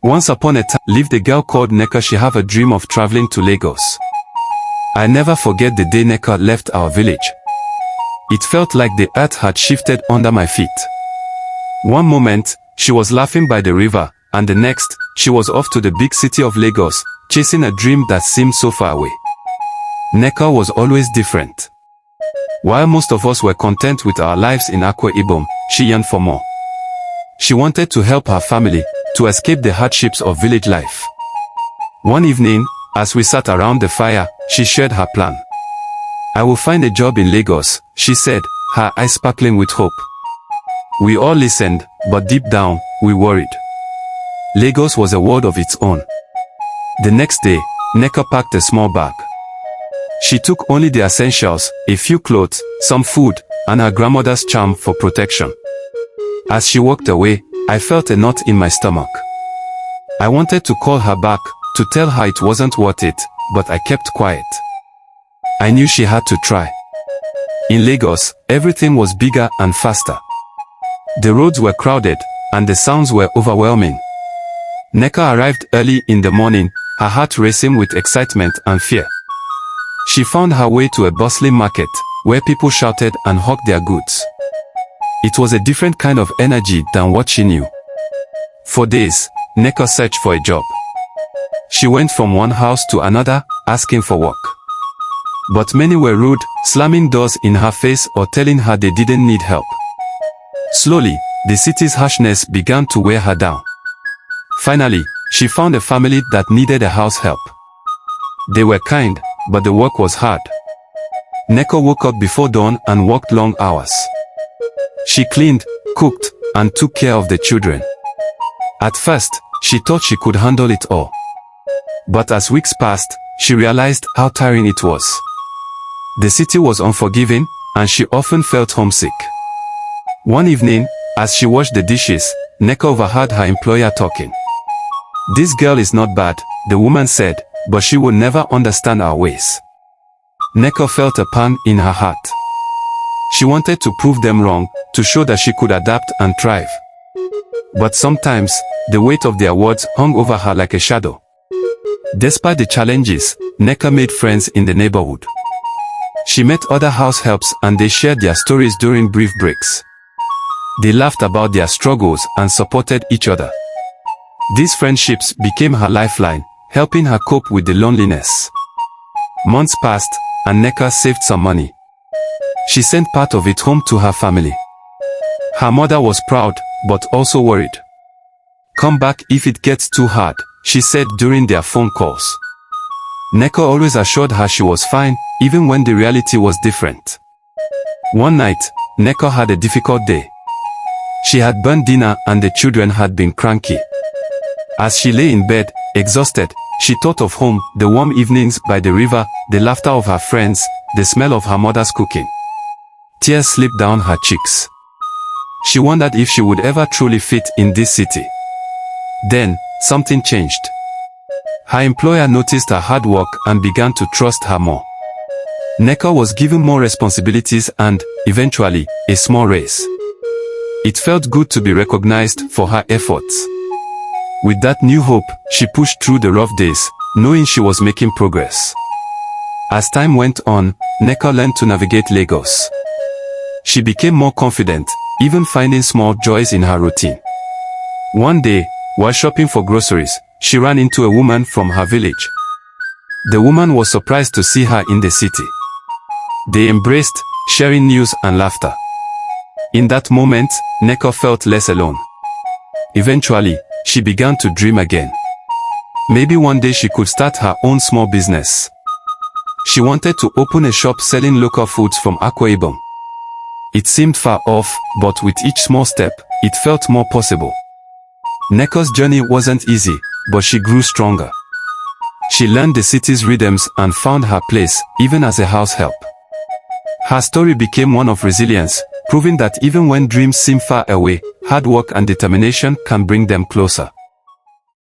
Once upon a time, lived a girl called Nneka. She had a dream of traveling to Lagos. I never forget the day Nneka left our village. It felt like the earth had shifted under my feet. One moment, she was laughing by the river, and the next, she was off to the big city of Lagos, chasing a dream that seemed so far away. Nneka was always different. While most of us were content with our lives in Akwa Ibom, she yearned for more. She wanted to help her family, to escape the hardships of village life. One evening, as we sat around the fire, she shared her plan. "I will find a job in Lagos," she said, her eyes sparkling with hope. We all listened, but deep down, we worried. Lagos was a world of its own. The next day, Nneka packed a small bag. She took only the essentials, a few clothes, some food, and her grandmother's charm for protection. As she walked away, I felt a knot in my stomach. I wanted to call her back, to tell her it wasn't worth it, but I kept quiet. I knew she had to try. In Lagos, everything was bigger and faster. The roads were crowded, and the sounds were overwhelming. Nneka arrived early in the morning, her heart racing with excitement and fear. She found her way to a bustling market, where people shouted and hawked their goods. It was a different kind of energy than what she knew. For days, Nneka searched for a job. She went from one house to another, asking for work. But many were rude, slamming doors in her face or telling her they didn't need help. Slowly, the city's harshness began to wear her down. Finally, she found a family that needed a house help. They were kind, but the work was hard. Nneka woke up before dawn and worked long hours. She cleaned, cooked, and took care of the children. At first, she thought she could handle it all. But as weeks passed, she realized how tiring it was. The city was unforgiving, and she often felt homesick. One evening, as she washed the dishes, Nneka overheard her employer talking. "This girl is not bad," the woman said, "but she will never understand our ways." Nneka felt a pang in her heart. She wanted to prove them wrong, to show that she could adapt and thrive. But sometimes, the weight of their words hung over her like a shadow. Despite the challenges, Nneka made friends in the neighborhood. She met other house helps and they shared their stories during brief breaks. They laughed about their struggles and supported each other. These friendships became her lifeline, helping her cope with the loneliness. Months passed, and Nneka saved some money. She sent part of it home to her family. Her mother was proud, but also worried. "Come back if it gets too hard," she said during their phone calls. Nneka always assured her she was fine, even when the reality was different. One night, Nneka had a difficult day. She had burned dinner and the children had been cranky. As she lay in bed, exhausted, she thought of home, the warm evenings by the river, the laughter of her friends, the smell of her mother's cooking. Tears slipped down her cheeks. She wondered if she would ever truly fit in this city. Then, something changed. Her employer noticed her hard work and began to trust her more. Nneka was given more responsibilities and, eventually, a small raise. It felt good to be recognized for her efforts. With that new hope, she pushed through the rough days, knowing she was making progress. As time went on, Nneka learned to navigate Lagos. She became more confident, even finding small joys in her routine. One day, while shopping for groceries, she ran into a woman from her village. The woman was surprised to see her in the city. They embraced, sharing news and laughter. In that moment, Nneka felt less alone. Eventually, she began to dream again. Maybe one day she could start her own small business. She wanted to open a shop selling local foods from Akwa Ibom. It seemed far off, but with each small step, it felt more possible. Nneka's journey wasn't easy, but she grew stronger. She learned the city's rhythms and found her place, even as a house help. Her story became one of resilience, proving that even when dreams seem far away, hard work and determination can bring them closer.